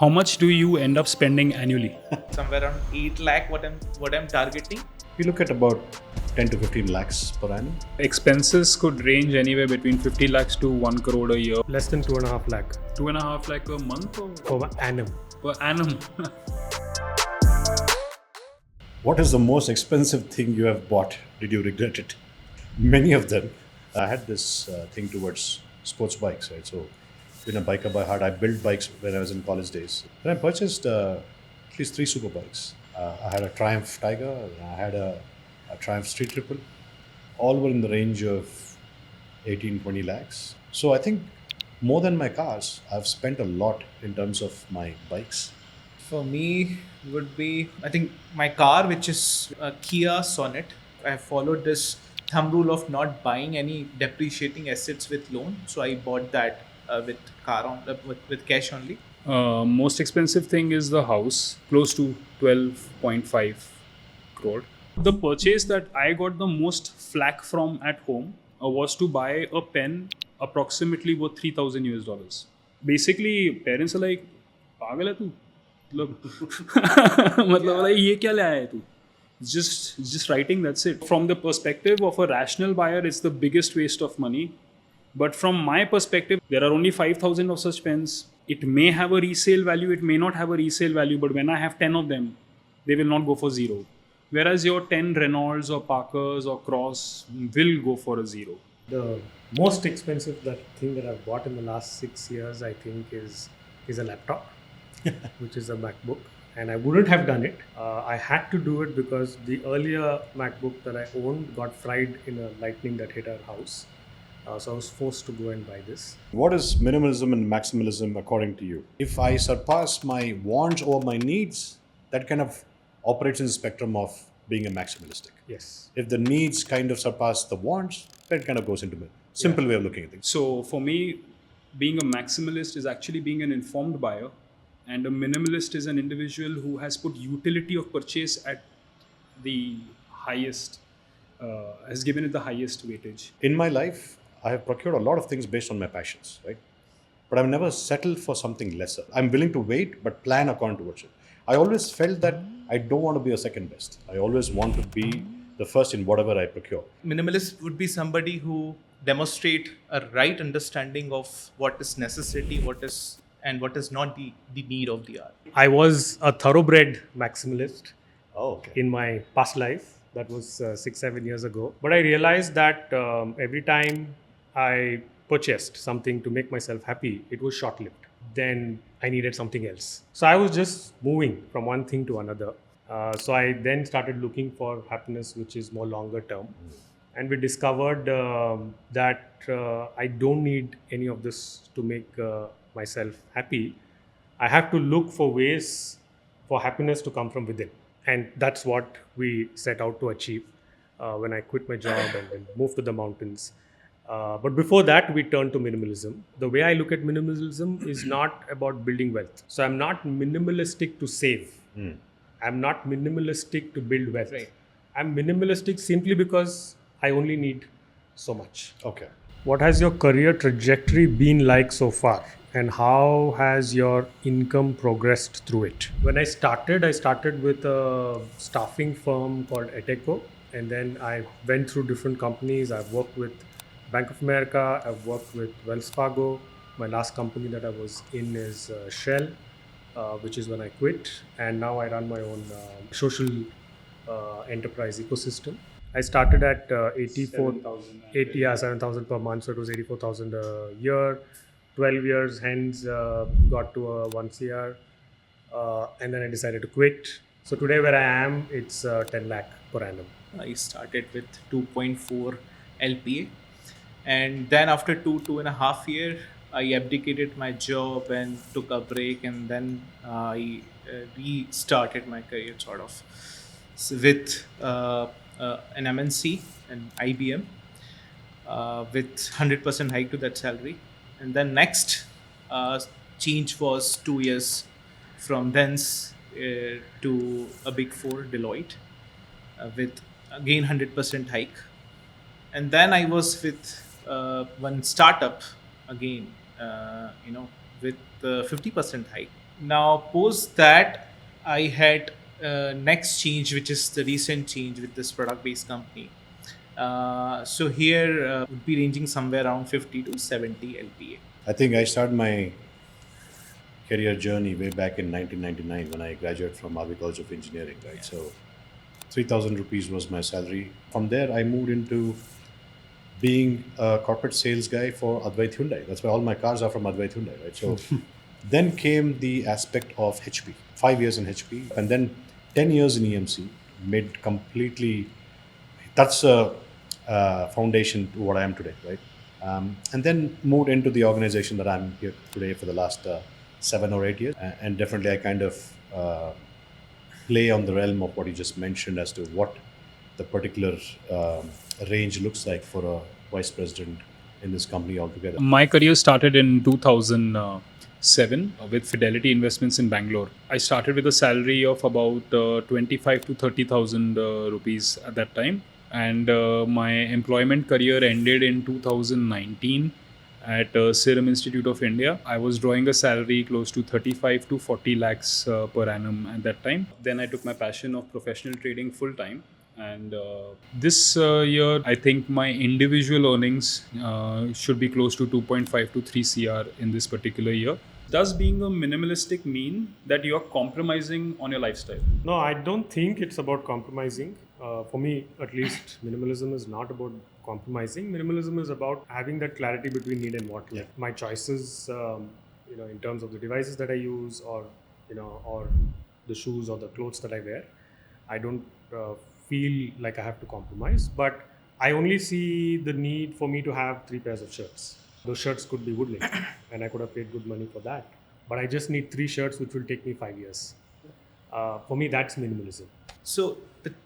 How much do you end up spending annually? Somewhere around 8 lakh what I'm targeting. We look at about 10 to 15 lakhs per annum. Expenses could range anywhere between 50 lakhs to 1 crore a year. Less than 2.5 lakh 2.5 lakh a month or per annum. per annum? What is the most expensive thing you have bought? Did you regret it? Many of them. I had this thing towards sports bikes, right? So, been a biker by heart. I built bikes when I was in college days. Then I purchased at least 3 super bikes. I had a Triumph Tiger, and I had a Triumph Street Triple. All were in the range of 18-20 lakhs. So I think more than my cars, I've spent a lot in terms of my bikes. For me would be, I think, my car, which is a Kia Sonet. I have followed this thumb rule of not buying any depreciating assets with loan. So I bought that with cash only. Most expensive thing is the house, close to 12.5 crore. The purchase that I got the most flack from at home was to buy a pen approximately worth $3,000. Basically, parents are like, "पागल है तू? मतलब like ये क्या ले आया है तू?" It's just writing, that's it. From the perspective of a rational buyer, it's the biggest waste of money. But from my perspective, there are only 5,000 of such pens. It may have a resale value, it may not have a resale value, but when I have 10 of them, they will not go for zero. Whereas your 10 Renaults or Parkers or Cross will go for a zero. The most expensive thing that I've bought in the last 6 years, I think, is a laptop, which is a MacBook. And I wouldn't have done it. I had to do it because the earlier MacBook that I owned got fried in a lightning that hit our house. So I was forced to go and buy this. What is minimalism and maximalism according to you? If I surpass my wants over my needs, that kind of operates in the spectrum of being a maximalistic. Yes. If the needs kind of surpass the wants, that kind of goes into a simple way of looking at things. So for me, being a maximalist is actually being an informed buyer, and a minimalist is an individual who has put utility of purchase at the highest, has given it the highest weightage. In my life, I have procured a lot of things based on my passions, right? But I've never settled for something lesser. I'm willing to wait, but plan according towards it. I always felt that I don't want to be a second best. I always want to be the first in whatever I procure. Minimalist would be somebody who demonstrate a right understanding of what is necessity, what is not the need of the hour. I was a thoroughbred maximalist Oh, okay. in my past life. That was 6-7 years ago. But I realized that every time I purchased something to make myself happy, it was short-lived. Then I needed something else. So I was just moving from one thing to another. So I then started looking for happiness, which is more longer term. And we discovered that I don't need any of this to make myself happy. I have to look for ways for happiness to come from within. And that's what we set out to achieve when I quit my job and moved to the mountains. But before that, we turned to minimalism. The way I look at minimalism is not about building wealth. So I'm not minimalistic to save. I'm not minimalistic to build wealth. Right. I'm minimalistic simply because I only need so much. Okay. What has your career trajectory been like so far? And how has your income progressed through it? When I started with a staffing firm called Eteco. And then I went through different companies. I've worked with Bank of America. I've worked with Wells Fargo. My last company that I was in is Shell, which is when I quit. And now I run my own social enterprise ecosystem. I started at 7,000 per month, so it was 84,000 a year. 12 years, hence got to 1 CR, and then I decided to quit. So today where I am, it's 10 lakh per annum. I started with 2.4 LPA, and then after 2.5 years, I abdicated my job and took a break, and then I restarted my career sort of with an MNC and IBM with 100% hike to that salary. And then next change was 2 years from thence to a big four, Deloitte, with again 100% hike. And then I was with one startup again, with 50% hike. Now, post that, I had next change, which is the recent change with this product-based company. So here would be ranging somewhere around 50 to 70 LPA. I think I started my career journey way back in 1999 when I graduated from Avi College of Engineering, right? So 3,000 rupees was my salary. From there, I moved into being a corporate sales guy for Advait Hyundai. That's why all my cars are from Advait Hyundai, right? So then came the aspect of HP. 5 years in HP, and then 10 years in EMC. Made completely. That's a foundation to what I am today, right? And then moved into the organization that I'm here today for the last 7 or 8 years. And definitely, I kind of play on the realm of what you just mentioned as to what the particular range looks like for a vice president in this company altogether. My career started in 2007 with Fidelity Investments in Bangalore. I started with a salary of about 25 to 30,000 rupees at that time. And my employment career ended in 2019 at Serum Institute of India. I was drawing a salary close to 35 to 40 lakhs per annum at that time. Then I took my passion of professional trading full time. And this year, I think my individual earnings should be close to 2.5 to 3 CR in this particular year. Does being a minimalistic mean that you are compromising on your lifestyle? No, I don't think it's about compromising. For me, at least, minimalism is not about compromising. Minimalism is about having that clarity between need and want. Yeah. My choices, in terms of the devices that I use, or or the shoes or the clothes that I wear, I don't feel like I have to compromise. But I only see the need for me to have 3 pairs of shirts. Those shirts could be wood-linked, and I could have paid good money for that. But I just need 3 shirts, which will take me 5 years. For me, that's minimalism. So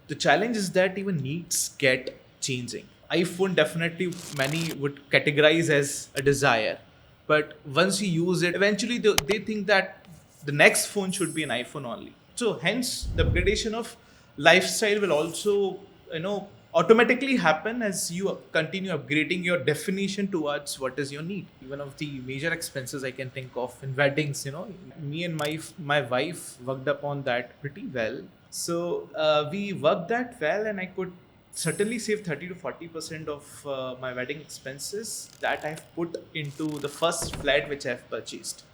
the challenge is that even needs get changing. iPhone definitely many would categorize as a desire, but once you use it, eventually they think that the next phone should be an iPhone only. So hence the upgradation of lifestyle will also automatically happen as you continue upgrading your definition towards what is your need. One of the major expenses I can think of in weddings, me and my wife worked upon that pretty well. So we worked that well, and I could certainly save 30 to 40% of my wedding expenses that I've put into the first flat which I've purchased.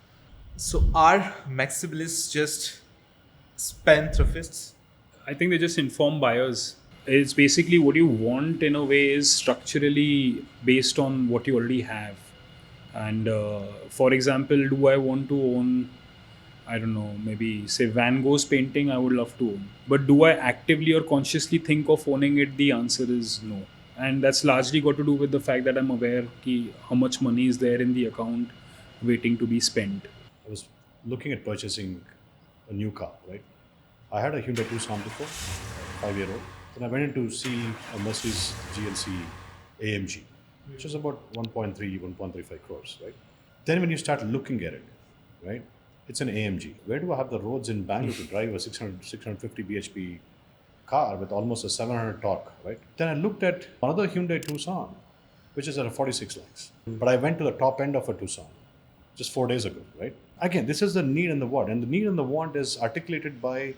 So are maximalists just spendthriftists? I think they just inform buyers. It's basically what you want in a way is structurally based on what you already have. And for example, do I want to own, I don't know, maybe say Van Gogh's painting? I would love to own. But do I actively or consciously think of owning it? The answer is no. And that's largely got to do with the fact that I'm aware how much money is there in the account waiting to be spent. I was looking at purchasing a new car, right? I had a Hyundai Tucson before, 5-year-old. Then I went in to see a Mercedes GLC AMG, which was about 1.35 crores, right? Then when you start looking at it, right, it's an AMG. Where do I have the roads in Bangalore to drive a 650 bhp car with almost a 700 torque, right? Then I looked at another Hyundai Tucson, which is at a 46 lakhs. But I went to the top end of a Tucson just 4 days ago, right? Again, this is the need and the want. And the need and the want is articulated by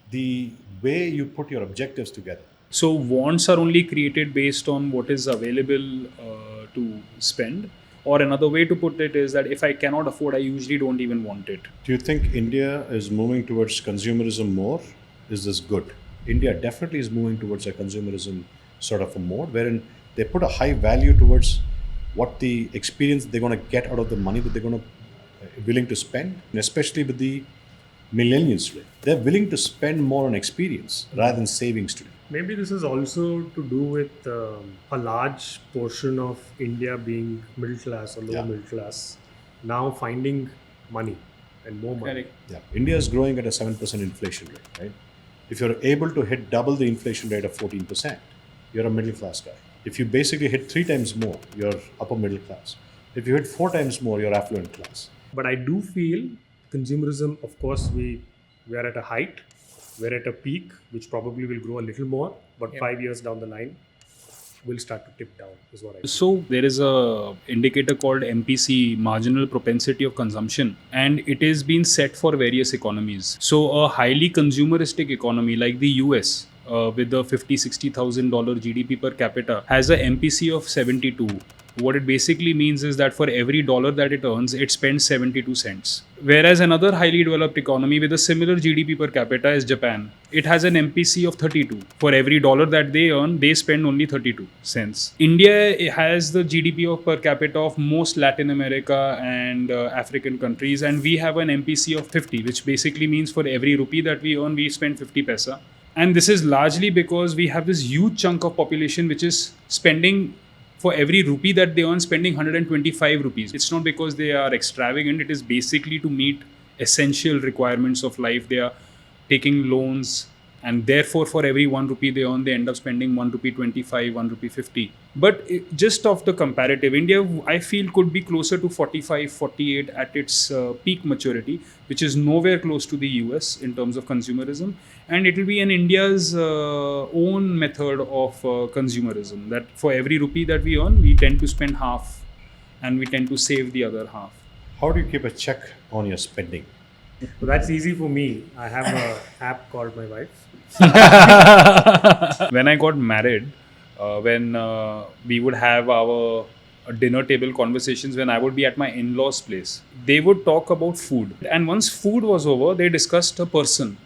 the way you put your objectives together. So wants are only created based on what is available to spend. Or another way to put it is that if I cannot afford, I usually don't even want it. Do you think India is moving towards consumerism more? Is this good? India definitely is moving towards a consumerism sort of a mode wherein they put a high value towards what the experience they're going to get out of the money that they're going to willing to spend, and especially with the millennials today. They're willing to spend more on experience rather than savings today. Maybe this is also to do with a large portion of India being middle class or lower middle class, now finding money and more money. Correct. Yeah, India is growing at a 7% inflation rate, right? If you're able to hit double the inflation rate of 14%, you're a middle class guy. If you basically hit 3 times more, you're upper middle class. If you hit 4 times more, you're affluent class. But I do feel consumerism, of course, we are at a height, we're at a peak, which probably will grow a little more, but 5 years down the line, will start to tip down, is what I feel. So there is a indicator called MPC, marginal propensity of consumption, and it is being set for various economies. So a highly consumeristic economy like the US, with the $50,000-$60,000 GDP per capita, has a MPC of 72. What it basically means is that for every dollar that it earns, it spends 72 cents. Whereas another highly developed economy with a similar GDP per capita is Japan. It has an MPC of 32. For every dollar that they earn, they spend only 32 cents. India has the GDP of per capita of most Latin America and African countries, and we have an MPC of 50, which basically means for every rupee that we earn, we spend 50 paisa. And this is largely because we have this huge chunk of population which is spending, for every rupee that they earn, spending 125 rupees. It's not because they are extravagant, it is basically to meet essential requirements of life. They are taking loans, and therefore for every 1 rupee they earn, they end up spending 1 rupee 25, 1 rupee 50. But just of the comparative, India, I feel, could be closer to 45, 48 at its peak maturity, which is nowhere close to the US in terms of consumerism. And it will be in India's own method of consumerism, that for every rupee that we earn, we tend to spend half and we tend to save the other half. How do you keep a check on your spending? So that's easy for me. I have an app called my wife. When I got married, when we would have our dinner table conversations, when I would be at my in-laws' place, they would talk about food. And once food was over, they discussed a person.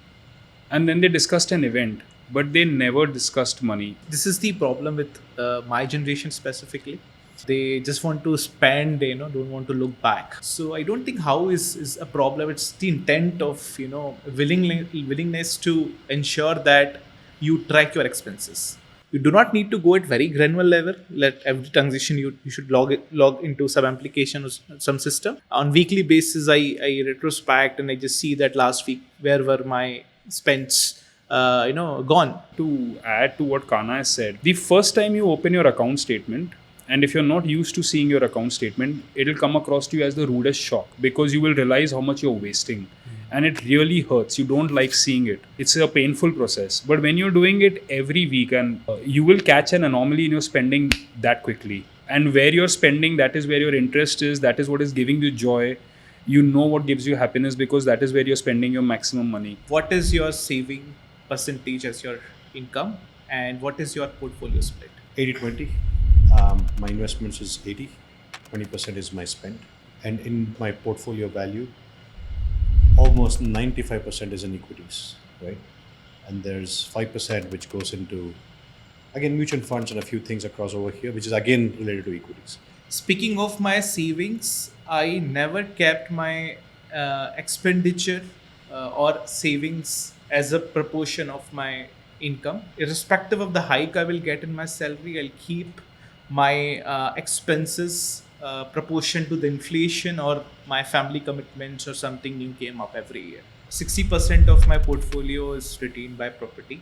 And then they discussed an event, but they never discussed money. This is the problem with my generation specifically. They just want to spend, don't want to look back. So I don't think how is a problem. It's the intent of, willingness to ensure that you track your expenses. You do not need to go at very granular level. Let every transaction you should log into some application or some system. On weekly basis, I retrospect and I just see that last week where were my spends gone. To add to what Kana has said, the first time you open your account statement, and if you're not used to seeing your account statement, it'll come across to you as the rudest shock, because you will realize how much you're wasting. And it really hurts. You don't like seeing it. It's a painful process. But when you're doing it every week, and you will catch an anomaly in your spending that quickly. And where you're spending, that is where your interest is. That is what is giving you joy. You know what gives you happiness, because that is where you're spending your maximum money. What is your saving percentage as your income, and what is your portfolio split? 80-20. My investments is 80, 20% is my spend. And in my portfolio value, almost 95% is in equities, right? And there's 5% which goes into, again, mutual funds and a few things across over here, which is again related to equities. Speaking of my savings, I never kept my expenditure or savings as a proportion of my income. Irrespective of the hike I will get in my salary, I'll keep my expenses proportion to the inflation or my family commitments or something new came up every year. 60% of my portfolio is retained by property,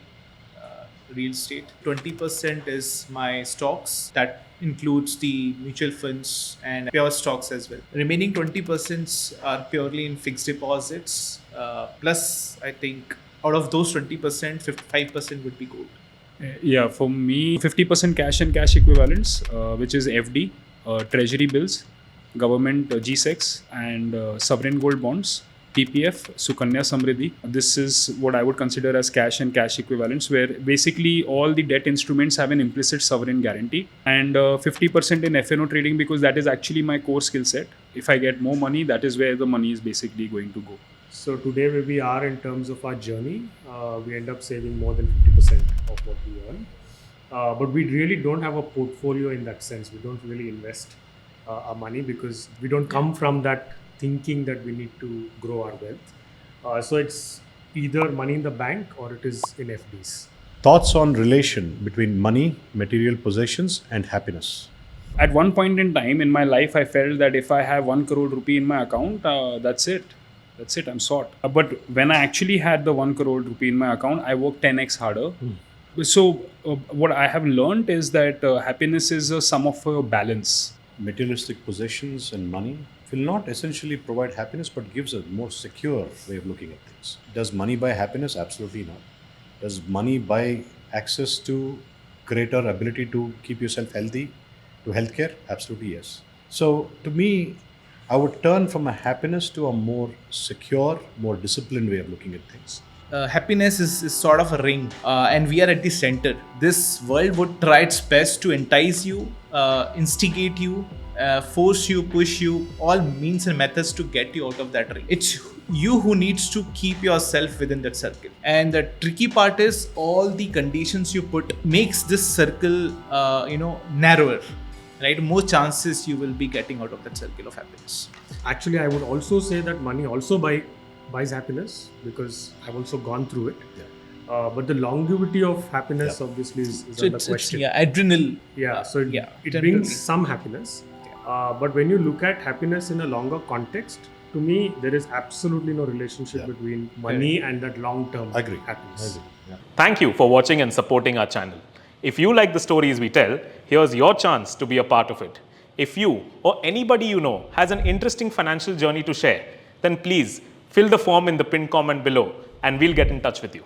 real estate. 20% is my stocks. That includes the mutual funds and pure stocks as well. Remaining 20% are purely in fixed deposits. Plus, I think out of those 20%, 55% would be gold. Yeah, for me, 50% cash and cash equivalents, which is FD, treasury bills, government GSECs, and sovereign gold bonds, PPF, Sukanya Samriddhi. This is what I would consider as cash and cash equivalents, where basically all the debt instruments have an implicit sovereign guarantee, and 50% in FNO trading, because that is actually my core skill set. If I get more money, that is where the money is basically going to go. So today where we are in terms of our journey, we end up saving more than 50% of what we earn. But we really don't have a portfolio in that sense. We don't really invest our money because we don't come from that thinking that we need to grow our wealth. So it's either money in the bank or it is in FDs. Thoughts on relation between money, material possessions, and happiness? At one point in time in my life, I felt that if I have 1 crore rupee in my account, that's it, I'm sort. But when I actually had the 1 crore rupee in my account, I worked 10x harder. So what I have learned is that happiness is a sum of a balance. Materialistic possessions and money will not essentially provide happiness, but gives a more secure way of looking at things. Does money buy happiness? Absolutely not. Does money buy access to greater ability to keep yourself healthy, to healthcare? Absolutely yes. So to me, I would turn from a happiness to a more secure, more disciplined way of looking at things. Happiness is sort of a ring, and we are at the center. This world would try its best to entice you, instigate you, force you, push you, all means and methods to get you out of that ring. It's you who needs to keep yourself within that circle. And the tricky part is all the conditions you put makes this circle, narrower. Right, more chances you will be getting out of that circle of happiness. Actually, I would also say that money also buys happiness, because I've also gone through it. Yeah. But the longevity of happiness obviously is under question. Adrenal. So it generally. brings some happiness. But when you look at happiness in a longer context, to me, there is absolutely no relationship between money and that long-term Agree. happiness. Yeah. Thank you for watching and supporting our channel. If you like the stories we tell, here's your chance to be a part of it. If you or anybody you know has an interesting financial journey to share, then please fill the form in the pinned comment below and we'll get in touch with you.